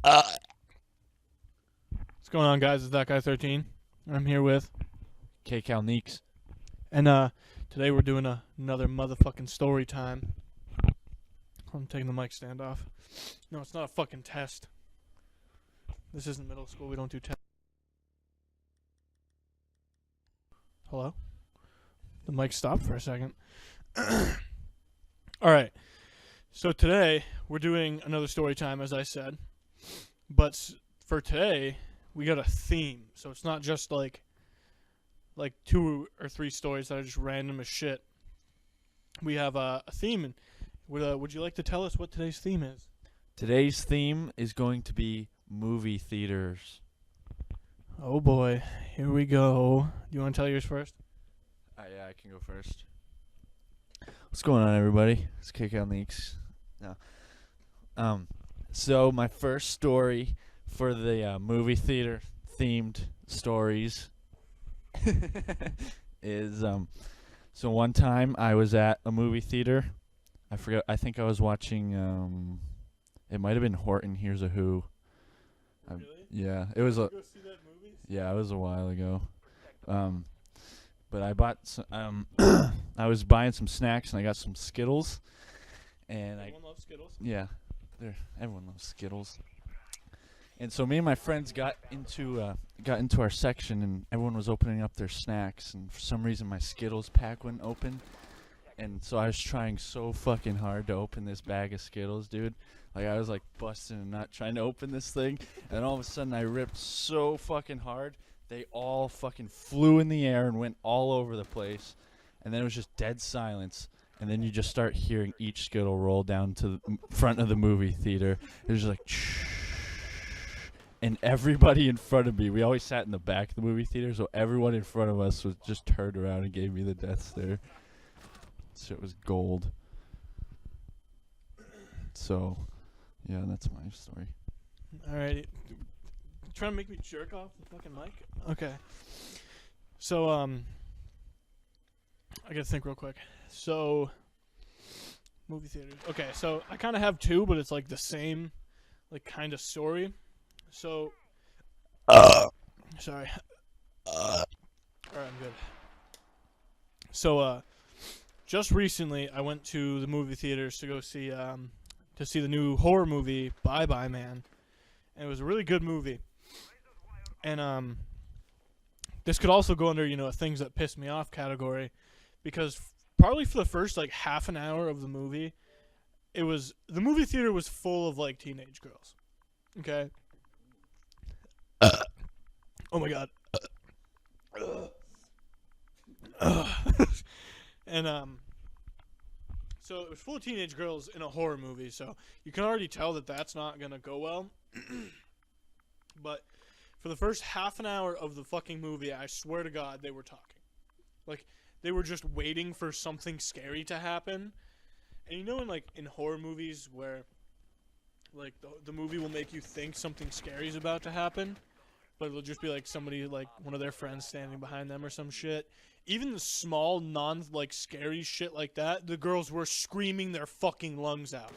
What's going on, guys? It's That Guy 13. I'm here with, KCAL Neeks. and today we're doing another motherfucking story time. I'm taking the mic stand off. No, it's not a fucking test. This isn't middle school. We don't do tests. Hello? The mic stopped for a second. All right. So today we're doing another story time, as I said. But for today, we got a theme. So it's not just like 2 or 3 stories that are just random as shit. We have a theme. And would you like to tell us what today's theme is? Today's theme is going to be movie theaters. Oh boy, here we go. Do you want to tell yours first? Yeah, I can go first. What's going on, everybody? It's KCAL Neeks. No. So my first story for the movie theater themed stories is so one time I was at a movie theater. I forget. I think I was watching. It might have been Horton Hears a Who. Really? Yeah, it was a. Go see that movie? Yeah, it was a while ago. But I bought some, I was buying some snacks and I got some Skittles. And Everyone loves Skittles. everyone loves Skittles. And so me and my friends got into our section and everyone was opening up their snacks, and for some reason my Skittles pack wouldn't open. And so I was trying so fucking hard to open this bag of Skittles, dude. Like, I was like busting and not trying to open this thing. And all of a sudden I ripped so fucking hard, they all fucking flew in the air and went all over the place. And then it was just dead silence. And then you just start hearing each Skittle roll down to the front of the movie theater. It was just like, and everybody in front of me, we always sat in the back of the movie theater, so everyone in front of us was just turned around and gave me the death stare. Shit was gold. So, yeah, that's my story. Alrighty. Trying to make me jerk off the fucking mic? Okay. So, I gotta think real quick. So, movie theaters. Okay, so I kind of have 2, but it's like the same, like, kind of story. So, sorry. Alright, I'm good. So, just recently I went to the movie theaters to go see the new horror movie, Bye Bye Man. And it was a really good movie. And this could also go under, things that piss me off category, because probably for the first like half an hour of the movie, the movie theater was full of like teenage girls. Okay. Oh my god. And so it was full of teenage girls in a horror movie, so you can already tell that that's not gonna go well. But for the first half an hour of the fucking movie, I swear to God, they were talking. Like, they were just waiting for something scary to happen. And in horror movies where, like, the movie will make you think something scary is about to happen, but it'll just be, like, somebody, like, one of their friends standing behind them or some shit. Even the small, scary shit like that, the girls were screaming their fucking lungs out.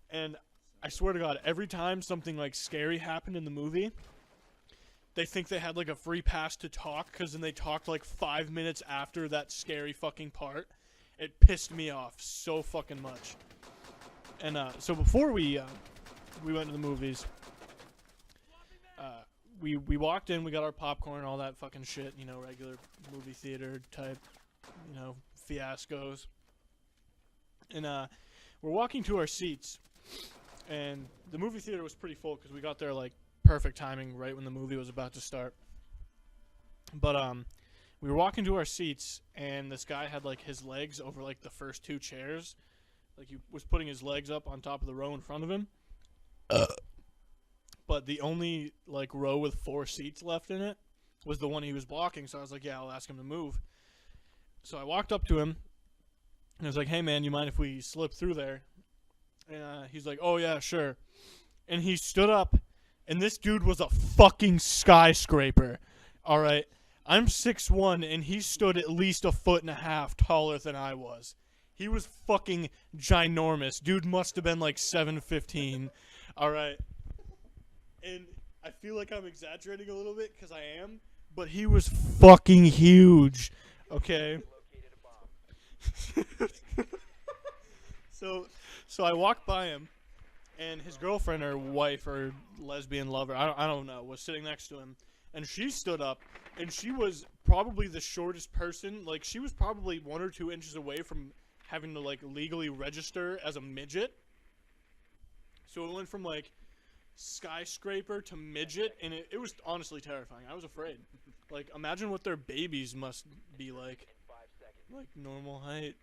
And I swear to God, every time something, like, scary happened in the movie, they think they had, like, a free pass to talk, because then they talked, like, 5 minutes after that scary fucking part. It pissed me off so fucking much. And, so before we went to the movies, we walked in, we got our popcorn, all that fucking shit, regular movie theater type, fiascos. And, we're walking to our seats, and the movie theater was pretty full because we got there, like, perfect timing right when the movie was about to start. But, we were walking to our seats, and this guy had, like, his legs over, like, the first 2 chairs. Like, he was putting his legs up on top of the row in front of him. But the only, like, row with 4 seats left in it was the one he was blocking, so I was like, yeah, I'll ask him to move. So I walked up to him, and I was like, hey, man, you mind if we slip through there? And he's like, oh, yeah, sure. And he stood up, and this dude was a fucking skyscraper, all right? I'm 6'1", and he stood at least 1.5 feet taller than I was. He was fucking ginormous. Dude must have been like 7'15", all right? And I feel like I'm exaggerating a little bit because I am, but he was fucking huge. Okay. so, so I walked by him, and his girlfriend or wife or lesbian lover, I don't know, was sitting next to him, and she stood up, and she was probably the shortest person. Like, she was probably 1 or 2 inches away from having to like legally register as a midget. So it went from like skyscraper to midget, and it was honestly terrifying. I was afraid. Like, imagine what their babies must be like normal height.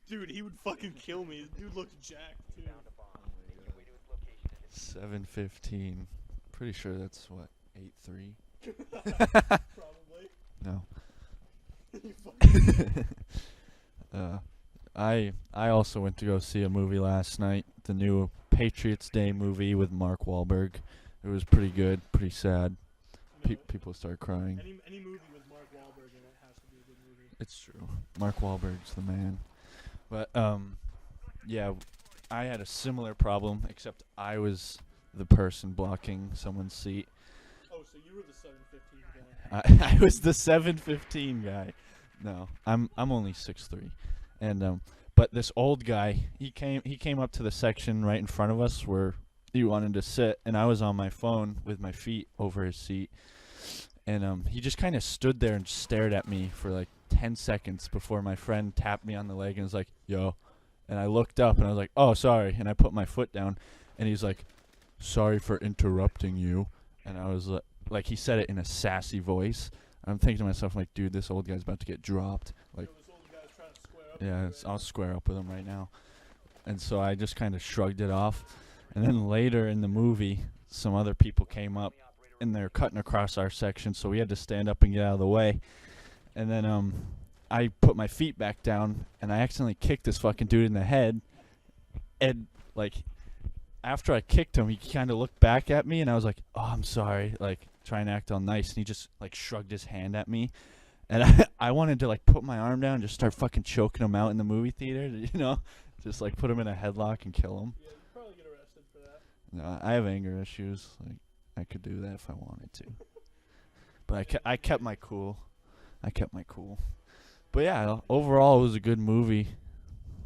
Dude, he would fucking kill me. The dude looked jacked too. 7:15. Pretty sure that's what 8:3. Probably. No. You fucking I also went to go see a movie last night. The new Patriots Day movie with Mark Wahlberg. It was pretty good. Pretty sad. People start crying. Any movie with Mark Wahlberg in it has to be a good movie. It's true. Mark Wahlberg's the man. But yeah, I had a similar problem, except I was the person blocking someone's seat. Oh, so you were the 7:15 guy. I was the 7:15 guy. No, I'm only 6'3", and but this old guy, he came up to the section right in front of us where he wanted to sit, and I was on my phone with my feet over his seat, and he just kind of stood there and stared at me for like 10 seconds before my friend tapped me on the leg and was like, "Yo," and I looked up and I was like, "Oh, sorry," and I put my foot down, and he's like, "Sorry for interrupting you," and I was like he said it in a sassy voice. I'm thinking to myself, like, dude, this old guy's about to get dropped. Like, This old guy's trying to square up. yeah, I'll square up with him right now. And so I just kind of shrugged it off. And then later in the movie, some other people came up, and they're cutting across our section, so we had to stand up and get out of the way. And then I put my feet back down, and I accidentally kicked this fucking dude in the head. And, like, after I kicked him, he kind of looked back at me, and I was like, "Oh, I'm sorry," like, trying to act all nice. And he just, like, shrugged his hand at me. And I wanted to, like, put my arm down and just start fucking choking him out in the movie theater, you know? Just, like, put him in a headlock and kill him. Yeah, you'd probably get arrested for that. No, I have anger issues. Like, I could do that if I wanted to. But I kept my cool. But yeah, overall it was a good movie.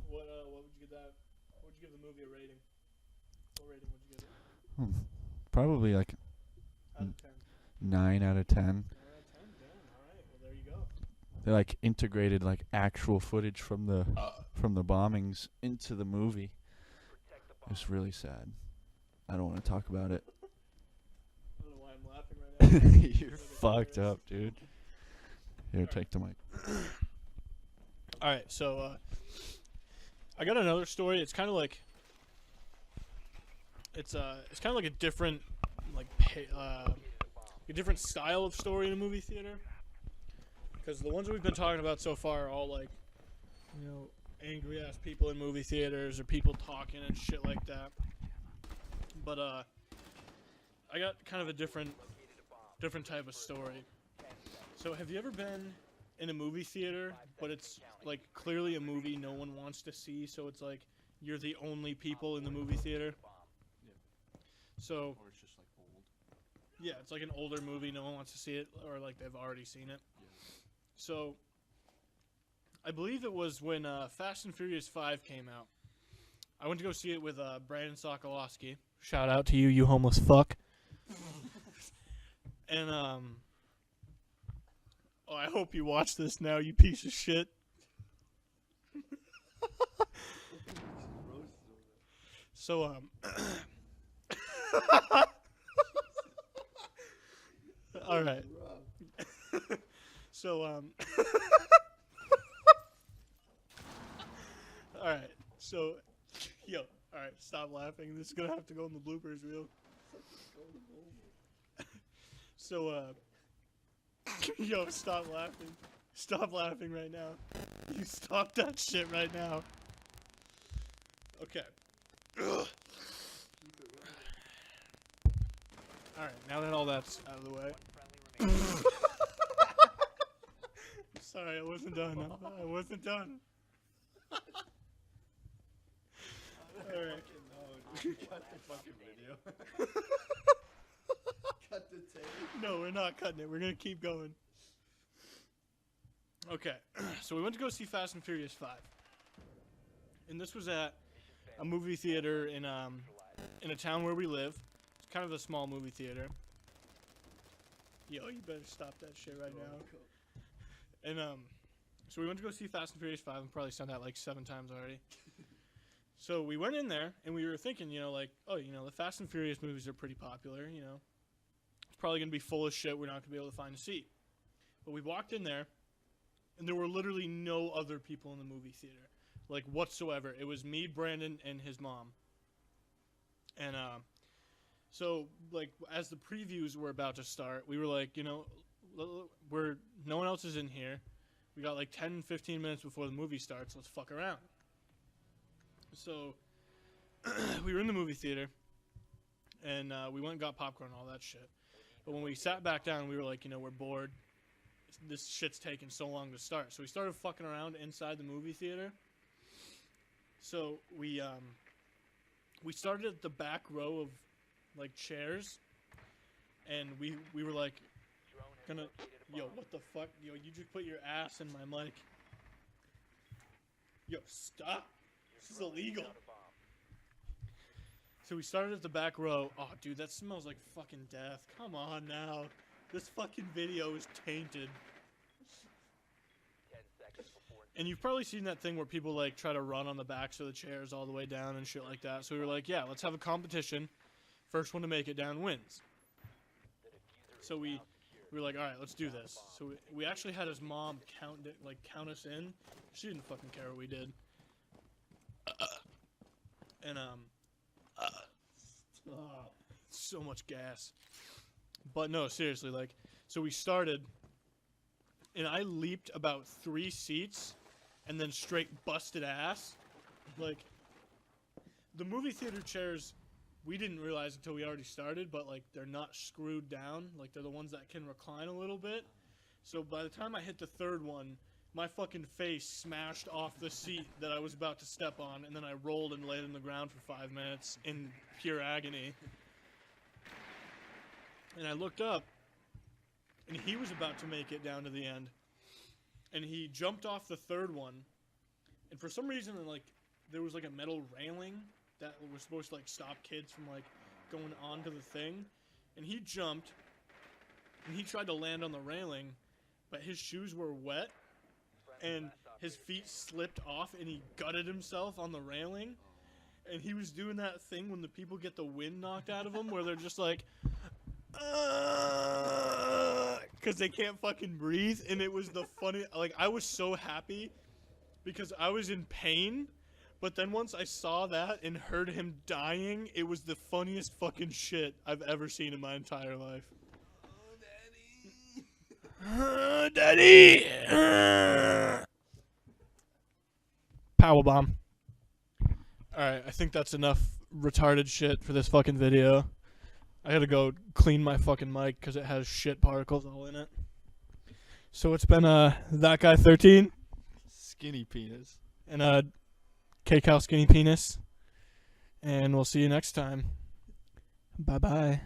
What would you give that? What would you give the movie a rating? What rating would you give it? Probably like Out of 10. 9 out of 10. 9 out of 10? Damn. All right. Well, there you go. They like integrated like actual footage from the bombings into the movie. It's really sad. I don't want to talk about it. I don't know why I'm laughing right now. You're fucked up, dude. Here, take the mic. All right, so I got another story. It's kind of like it's kind of like a different a different style of story in a movie theater. Because the ones that we've been talking about so far are all like, you know, angry ass people in movie theaters or people talking and shit like that. But I got kind of a different type of story. So have you ever been in a movie theater, but it's like clearly a movie no one wants to see, so it's like you're the only people in the movie theater? Yeah. So Or it's just like old. yeah, it's like an older movie, no one wants to see it, or like they've already seen it. Yeah. So I believe it was when Fast and Furious 5 came out. I went to go see it with Brandon Sokolowski. Shout out to you, you homeless fuck. And oh, I hope you watch this now, you piece of shit. So all right. So all right. So yo, all right, stop laughing. This is going to have to go in the bloopers reel. So yo, stop laughing. Stop laughing right now. You stop that shit right now. Okay. Alright, now that all that's out of the way. Sorry, I wasn't done. I wasn't done. Alright. Cut the fucking video. Cut the tape. No, we're not cutting it. We're gonna keep going. Okay, so we went to go see Fast and Furious 5, and this was at a movie theater in a town where we live. It's kind of a small movie theater. Yo, you better stop that shit right now. And so we went to go see Fast and Furious 5. I've probably said that like 7 times already. So we went in there and we were thinking, like, oh, the Fast and Furious movies are pretty popular. It's probably gonna be full of shit. We're not gonna be able to find a seat. But we walked in there, and there were literally no other people in the movie theater, like whatsoever. It was me, Brandon, and his mom. And so like as the previews were about to start, we were like, no one else is in here. We got like 10, 15 minutes before the movie starts. Let's fuck around. So we were in the movie theater, and we went and got popcorn and all that shit. But when we sat back down, we were like, we're bored. This shit's taking so long to start. So we started fucking around inside the movie theater. So we started at the back row of like chairs, and we were like gonna, yo, what the fuck? Yo, you just put your ass in my mic. Yo, stop. This is illegal. So we started at the back row. Oh, dude, that smells like fucking death. Come on now. This fucking video is tainted. And you've probably seen that thing where people like try to run on the backs of the chairs all the way down and shit like that. So we were like, yeah, let's have a competition. First one to make it down wins. So we were like, all right, let's do this. So we actually had his mom count us in. She didn't fucking care what we did. And so much gas. But no, seriously, like, so we started, and I leaped about 3 seats, and then straight busted ass. Like, the movie theater chairs, we didn't realize until we already started, but like, they're not screwed down. Like, they're the ones that can recline a little bit. So by the time I hit the 3rd one, my fucking face smashed off the seat that I was about to step on, and then I rolled and laid on the ground for 5 minutes in pure agony. And I looked up, and he was about to make it down to the end. And he jumped off the 3rd one, and for some reason, like, there was like a metal railing that was supposed to like stop kids from like going onto the thing. And he jumped, and he tried to land on the railing, but his shoes were wet, and his feet slipped off, and he gutted himself on the railing. And he was doing that thing when the people get the wind knocked out of them, where they're just like, because they can't fucking breathe. And it was the funny, like, I was so happy because I was in pain, but then once I saw that and heard him dying, it was the funniest fucking shit I've ever seen in my entire life. Oh, daddy! Powerbomb. Alright, I think that's enough retarded shit for this fucking video. I gotta go clean my fucking mic because it has shit particles all in it. So it's been that guy 13 Skinny penis. and KCAL Skinny Penis, and we'll see you next time. Bye bye.